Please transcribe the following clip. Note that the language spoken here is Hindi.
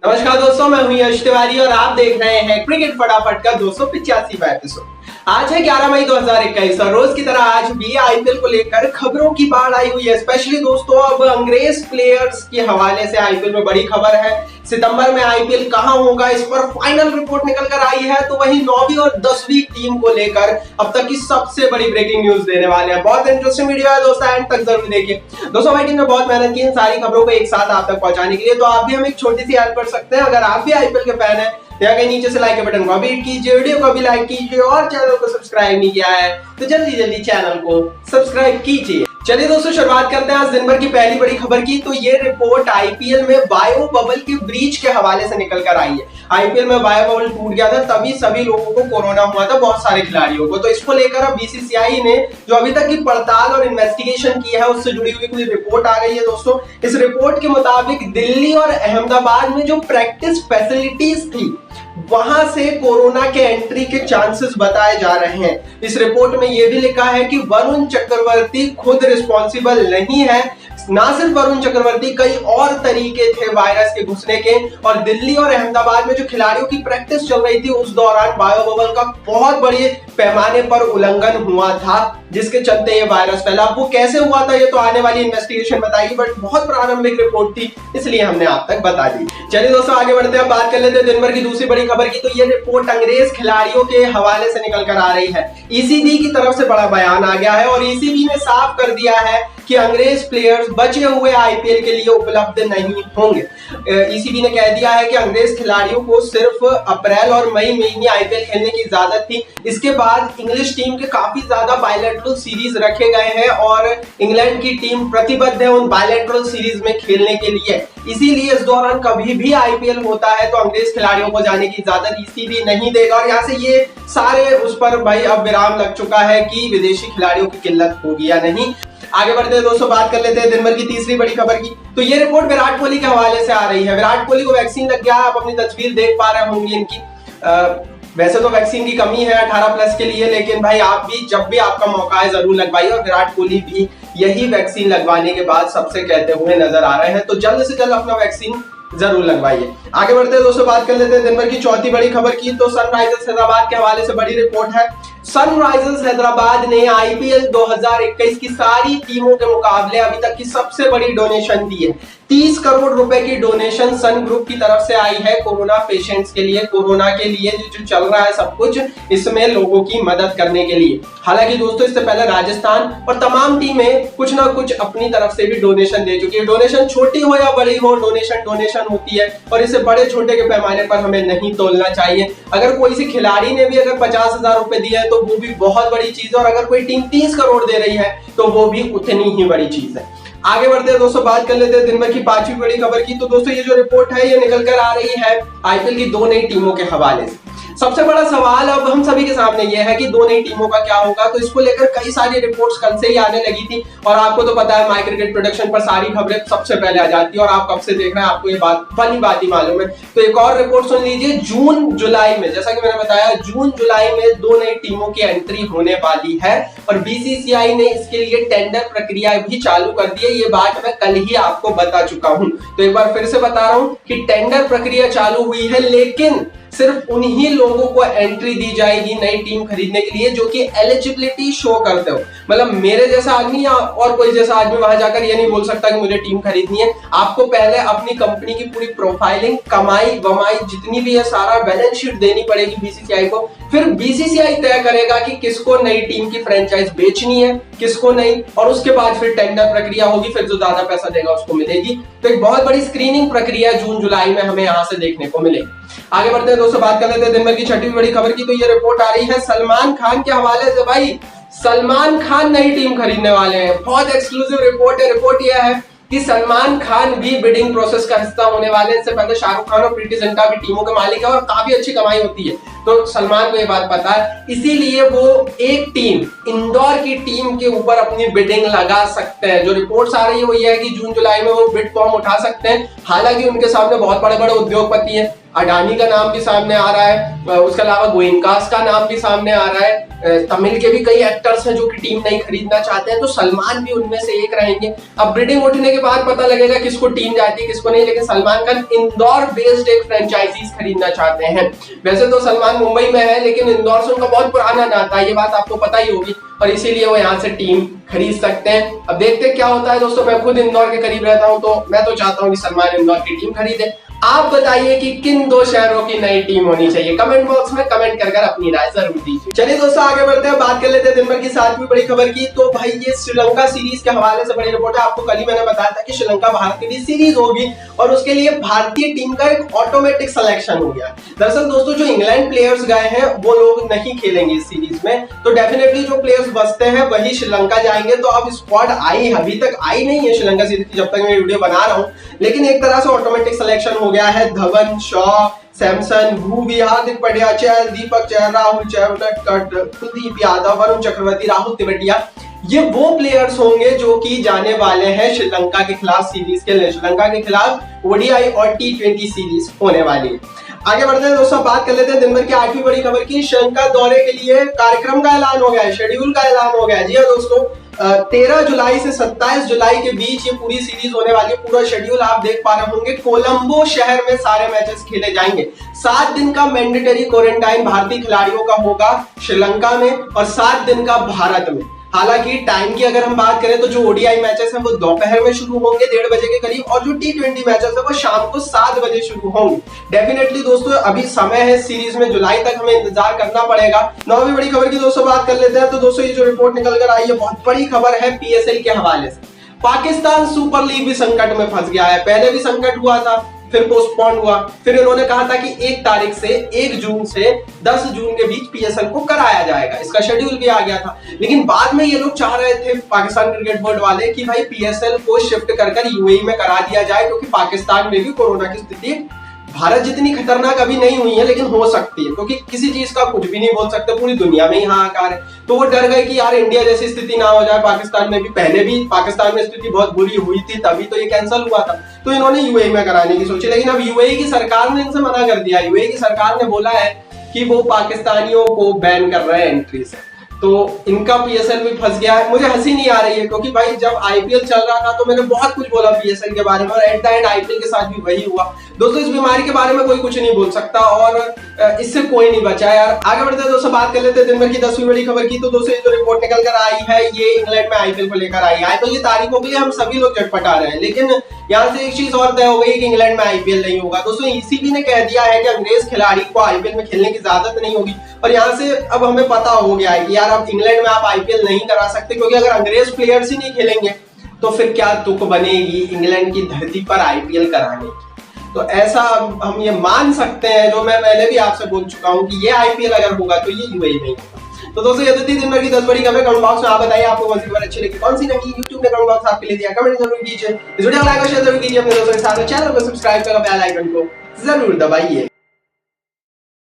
नमस्कार दोस्तों, मैं हूं यश तिवारी और आप देख रहे हैं क्रिकेट फटाफट का 285वां एपिसोड। आज है 11 मई 2021 और रोज की तरह आज भी आईपीएल को लेकर खबरों की बाढ़ आई हुई है। स्पेशली दोस्तों अब अंग्रेज प्लेयर्स के हवाले से आईपीएल में बड़ी खबर है। सितंबर में आईपीएल कहां होगा, इस पर फाइनल रिपोर्ट निकल कर आई है। तो वहीं 9वीं और 10वीं टीम को लेकर अब तक की सबसे बड़ी ब्रेकिंग न्यूज देने वाले हैं। बहुत इंटरेस्टिंग वीडियो है दोस्तों, एंड तक जरूर देखिए। दोस्तों हमारी टीम ने बहुत मेहनत की इन सारी खबरों को एक साथ आप तक पहुंचाने के लिए, तो आप भी हमें एक छोटी सी हेल्प कर सकते हैं। अगर आप भी आईपीएल के फैन हैं या कहीं नीचे से लाइक के बटन को भी हिट कीजिए, वीडियो को भी लाइक कीजिए और चैनल को सब्सक्राइब नहीं किया है तो जल्दी चैनल को सब्सक्राइब कीजिए। चलिए दोस्तों शुरुआत करते हैं आज दिन भर की पहली बड़ी खबर की। तो ये रिपोर्ट आईपीएल में बायो बबल के ब्रीच के हवाले से निकल कर आई है। आईपीएल में बायो बबल टूट गया था, तभी सभी लोगों को कोरोना हुआ था, बहुत सारे खिलाड़ियों को। तो इसको लेकर अब बीसीसीआई ने जो अभी तक की पड़ताल और इन्वेस्टिगेशन की है उससे जुड़ी हुई कोई रिपोर्ट आ गई है दोस्तों। इस रिपोर्ट के मुताबिक दिल्ली और अहमदाबाद में जो प्रैक्टिस फैसिलिटीज थी वहां से कोरोना के एंट्री के चांसेस बताए जा रहे हैं। इस रिपोर्ट में यह भी लिखा है कि वरुण चक्रवर्ती खुद रिस्पॉन्सिबल नहीं है। ना सिर्फ वरुण चक्रवर्ती, कई और तरीके थे वायरस के घुसने के। और दिल्ली और अहमदाबाद में जो खिलाड़ियों की प्रैक्टिस चल रही थी उस दौरान बायो बबल का बहुत बड़े पैमाने पर उल्लंघन हुआ था, जिसके चलते ये वायरस फैला। वो कैसे हुआ था ये तो आने वाली इन्वेस्टिगेशन बताएगी, बट बहुत प्रारंभिक रिपोर्ट थी इसलिए हमने आप तक बता दी। चलिए दोस्तों आगे बढ़ते हैं, बात कर लेते हैं दिन भर की दूसरी बड़ी खबर की। तो ये रिपोर्ट अंग्रेज खिलाड़ियों के हवाले से निकल कर आ रही है। ईसीबी की तरफ से बड़ा बयान आ गया है और ईसीबी ने साफ कर दिया है कि अंग्रेज प्लेयर्स बचे हुए आईपीएल के लिए उपलब्ध नहीं होंगे। ईसीबी ने कह दिया है कि अंग्रेज खिलाड़ियों को सिर्फ अप्रैल और मई में ही आईपीएल खेलने की इजाजत थी। इसके बाद इंग्लिश टीम के काफी ज्यादा बायलैटरल सीरीज रखे गए हैं और इंग्लैंड की टीम प्रतिबद्ध है उन बायलैटरल सीरीज में खेलने के लिए। इसीलिए इस दौरान कभी भी आईपीएल होता है तो अंग्रेज खिलाड़ियों को जाने की इजाजत ईसीबी नहीं देगा। और यहाँ से ये सारे उस पर भाई अब विराम लग चुका है कि विदेशी खिलाड़ियों की किल्लत होगी या नहीं। आगे बढ़ते हैं दोस्तों, बात कर लेते हैं दिन भर की तीसरी बड़ी खबर की। तो ये रिपोर्ट विराट कोहली के हवाले से आ रही है। विराट कोहली को वैक्सीन लग गया, आप अपनी तस्वीर देख पा रहे होंगे इनकी। वैसे तो वैक्सीन की कमी है 18+ के लिए, लेकिन भाई आप भी जब भी आपका मौका है जरूर लगवाइए। और विराट कोहली भी यही वैक्सीन लगवाने के बाद सबसे कहते हुए नजर आ रहे हैं, तो जल्द से जल्द अपना वैक्सीन जरूर लगवाइए। आगे बढ़ते हैं दोस्तों, बात कर लेते हैं दिन भर की चौथी बड़ी खबर की। तो सनराइजर्स हैदराबाद के हवाले से बड़ी रिपोर्ट है। सनराइजर्स हैदराबाद ने आईपीएल 2021 की सारी टीमों के मुकाबले अभी तक की सबसे बड़ी डोनेशन दी है। 30 करोड़ रुपए की डोनेशन सन ग्रुप की तरफ से आई है कोरोना पेशेंट्स के लिए, कोरोना के लिए जो चल रहा है सब कुछ, इसमें लोगों की मदद करने के लिए। हालांकि दोस्तों इससे पहले राजस्थान और तमाम टीमें कुछ ना कुछ अपनी तरफ से भी डोनेशन दे चुकी है। डोनेशन छोटी हो या बड़ी हो, डोनेशन होती है और इसे बड़े छोटे के पैमाने पर हमें नहीं तोलना चाहिए। अगर कोई सी खिलाड़ी ने भी अगर 50,000 रुपए दिया है तो वो भी बहुत बड़ी चीज है, और अगर कोई टीम 30 करोड़ दे रही है तो वो भी उतनी ही बड़ी चीज है। आगे बढ़ते हैं दोस्तों, बात कर लेते हैं दिन भर की पांचवी बड़ी खबर की। तो दोस्तों ये जो रिपोर्ट है ये निकल कर आ रही है आईपीएल की 2 नई टीमों के हवाले से। सबसे बड़ा सवाल अब हम सभी के सामने ये है कि 2 नई टीमों का क्या होगा। तो इसको लेकर कई सारी रिपोर्ट्स कल से ही आने लगी थी और आपको तो पता है माय क्रिकेट प्रोडक्शन पर सारी खबरें सबसे पहले आ जाती है और आप कब से देख रहे हैं आपको ये बात ही मालूम है। तो एक और रिपोर्ट सुन लीजिए। जून जुलाई में, जैसा कि मैंने बताया, जून जुलाई में 2 नई टीमों की एंट्री होने वाली है और बीसीसीआई ने इसके लिए टेंडर प्रक्रिया भी चालू कर दी है। ये बात मैं कल ही आपको बता चुका हूं, तो एक बार फिर से बता रहा हूं कि टेंडर प्रक्रिया चालू हुई है, लेकिन सिर्फ उन्हीं लोगों को एंट्री दी जाएगी नई टीम खरीदने के लिए जो कि एलिजिबिलिटी शो करते हो। मतलब मेरे जैसा आदमी या और कोई जैसा आदमी वहां जाकर ये नहीं बोल सकता कि मुझे टीम खरीदनी है। आपको पहले अपनी कंपनी की पूरी प्रोफाइलिंग, कमाई वमाई जितनी भी है सारा बैलेंस शीट देनी पड़ेगी बीसीसीआई को। फिर बीसीसीआई तय करेगा कि किसको नई टीम की फ्रेंचाइज बेचनी है, किसको नहीं, और उसके बाद फिर टेंडर प्रक्रिया होगी, फिर जो ज्यादा पैसा देगा उसको मिलेगी। तो एक बहुत बड़ी स्क्रीनिंग प्रक्रिया जून जुलाई में हमें यहाँ से देखने को मिलेगी। आगे बढ़ते हैं दोस्तों, बात कर लेते हैं दिन भर की छठी बड़ी खबर की। तो ये रिपोर्ट आ रही है सलमान खान के हवाले से। भाई सलमान खान नई टीम खरीदने वाले हैं, बहुत एक्सक्लूसिव रिपोर्ट है। रिपोर्ट यह है कि सलमान खान भी बिडिंग प्रोसेस का हिस्सा होने वाले हैं। इससे पहले शाहरुख खान और प्रीति जिंटा भी टीमों के मालिक है और काफी अच्छी कमाई होती है। तो सलमान को ये बात पता है, इसीलिए वो एक टीम, इंदौर की टीम के ऊपर अपनी बिडिंग लगा सकते हैं। जो रिपोर्ट्स आ रही है वो ये है कि जून जुलाई में वो बिड फॉर्म उठा सकते हैं। हालांकि उनके सामने बहुत बड़े बड़े उद्योगपति हैं, अडानी का नाम भी सामने आ रहा है, उसके अलावा गोयनकास का नाम भी सामने आ रहा है, तमिल के भी कई एक्टर्स हैं जो कि टीम नहीं खरीदना चाहते हैं, तो सलमान भी उनमें से एक रहेंगे। अब बिडिंग उठने के बाद पता लगेगा किसको टीम जाती है किसको नहीं, लेकिन सलमान खान इंदौर बेस्ड एक फ्रेंचाइजीज खरीदना चाहते हैं। वैसे तो सलमान मुंबई में है, लेकिन इंदौर से उनका बहुत पुराना नाता है, ये बात आपको पता ही होगी, और इसीलिए वो यहाँ से टीम खरीद सकते हैं। अब देखते हैं क्या होता है दोस्तों। मैं खुद इंदौर के करीब रहता हूँ, तो मैं तो चाहता हूँ कि सलमान इंदौर की टीम खरीदे। आप बताइए कि किन दो शहरों की नई टीम होनी चाहिए, कमेंट बॉक्स में कमेंट कर अपनी राय जरूर दीजिए। चलिए दोस्तों आगे बढ़ते हैं, बात कर लेते हैं दिन भर की सातवीं बड़ी खबर की। तो भाई ये श्रीलंका सीरीज के हवाले से बड़ी रिपोर्ट है। आपको कल ही मैंने बताया था कि श्रीलंका भारत की भी सीरीज होगी और उसके लिए भारतीय टीम का एक ऑटोमेटिक सिलेक्शन हो गया। दरअसल दोस्तों जो इंग्लैंड प्लेयर्स गए हैं वो लोग नहीं खेलेंगे इस सीरीज में, तो डेफिनेटली जो प्लेयर्स बचते हैं वही श्रीलंका जाएंगे। तो अब स्क्वाड अभी तक आई नहीं है श्रीलंका सीरीज की, जब तक मैं वीडियो बना रहा हूँ, लेकिन एक तरह से ऑटोमेटिक सिलेक्शन हो गया है। धवन, शॉ, सैमसन, भूवी, हार्दिक पांड्या, चहल, दीपक चहर, राहुल चहर, कुलदीप यादव, वरुण चक्रवर्ती, राहुल तिवटिया, ये वो प्लेयर्स होंगे जो कि जाने वाले हैं श्रीलंका के खिलाफ सीरीज के लिए। श्रीलंका के खिलाफ ओडीआई और T20 सीरीज होने वाली है। आगे बढ़ते हैं दोस्तों, बात कर लेते हैं दिन भर की आठवीं बड़ी खबर की। श्रीलंका दौरे के लिए कार्यक्रम का ऐलान हो गया है, शेड्यूल का ऐलान हो गया है। जी हाँ दोस्तों, 13 जुलाई से 27 जुलाई के बीच ये पूरी सीरीज होने वाली है। पूरा शेड्यूल आप देख पा रहे होंगे। कोलंबो शहर में सारे मैचेस खेले जाएंगे। 7 दिन का मैंडेटरी क्वारंटाइन भारतीय खिलाड़ियों का होगा श्रीलंका में और 7 दिन का भारत में। हालांकि टाइम की अगर हम बात करें तो जो ओडीआई मैचेस हैं वो दोपहर में शुरू होंगे 1:30 बजे के करीब, और जो T20 मैचेस है वो शाम को 7 बजे शुरू होंगे। डेफिनेटली दोस्तों अभी समय है सीरीज में, जुलाई तक हमें इंतजार करना पड़ेगा। 9वीं बड़ी खबर की दोस्तों बात कर लेते हैं। तो दोस्तों ये जो रिपोर्ट निकल कर आई है बहुत बड़ी खबर है PSL के हवाले से। पाकिस्तान सुपर लीग भी संकट में फंस गया है। पहले भी संकट हुआ था, फिर पोस्टपोन हुआ, फिर इन्होंने कहा था कि 1 जून से 10 जून के बीच PSL को कराया जाएगा। इसका शेड्यूल भी आ गया था, लेकिन बाद में ये लोग चाह रहे थे पाकिस्तान क्रिकेट बोर्ड वाले कि भाई PSL को शिफ्ट कर यूएई में करा दिया जाए, क्योंकि पाकिस्तान में भी कोरोना की स्थिति भारत जितनी खतरनाक अभी नहीं हुई है, लेकिन हो सकती है, क्योंकि किसी चीज का कुछ भी नहीं बोल सकते, पूरी दुनिया में ही हाहाकार है। तो वो डर गए कि यार इंडिया जैसी स्थिति ना हो जाए पाकिस्तान में भी। पहले भी पाकिस्तान में स्थिति बहुत बुरी हुई थी, तभी तो ये कैंसिल हुआ था। तो इन्होंने यूएई में कराने की सोची, लेकिन अब यूएई की सरकार ने इनसे मना कर दिया। यूएई की सरकार ने बोला है कि वो पाकिस्तानियों को बैन कर रहे हैं एंट्री से, तो इनका PSL भी फंस गया है। मुझे हंसी नहीं आ रही है, क्योंकि भाई जब IPL चल रहा था तो मैंने बहुत कुछ बोला PSL के बारे में, और एट द एंड IPL के साथ भी वही हुआ। दोस्तों इस बीमारी के बारे में कोई कुछ नहीं बोल सकता और इससे कोई नहीं बचा यार। आगे बढ़ते हैं दोस्तों, बात कर लेते हैं दिन भर की 10वीं बड़ी खबर की। तो दोस्तों ये जो रिपोर्ट निकल कर आई है ये इंग्लैंड में IPL को लेकर आई है। IPL की तारीखों के लिए हम सभी लोग चटपटा रहे हैं, लेकिन यहाँ से एक चीज और तय हो गई कि इंग्लैंड में IPL नहीं होगा। दोस्तों ECB ने कह दिया है कि अंग्रेज खिलाड़ी को IPL में खेलने की इजाजत नहीं होगी, और यहाँ से अब हमें पता हो गया है कि यार अब इंग्लैंड में आप IPL नहीं करा सकते, क्योंकि अगर अंग्रेज प्लेयर्स ही नहीं खेलेंगे तो फिर क्या तुक बनेगी इंग्लैंड की धरती पर IPL कराने की। तो ऐसा हम ये मान सकते हैं, जो मैं पहले भी आपसे बोल चुका हूँ कि ये IPL अगर होगा तो ये यूएई नहीं होगा। तो दोस्तों ये थी दिन भर की 10 बड़ी खबर। कमेंट बॉक्स में आप बताइए आपको कौन सी खबर अच्छी लगी, कौन सी नहीं। YouTube ने कमेंट बॉक्स आपके लिए दिया, कमेंट जरूर कीजिए। इस वीडियो को लाइक और शेयर जरूर कीजिए अपने दोस्तों के साथ, चैनल को सब्सक्राइब कर बेल आइकन को जरूर दबाइए।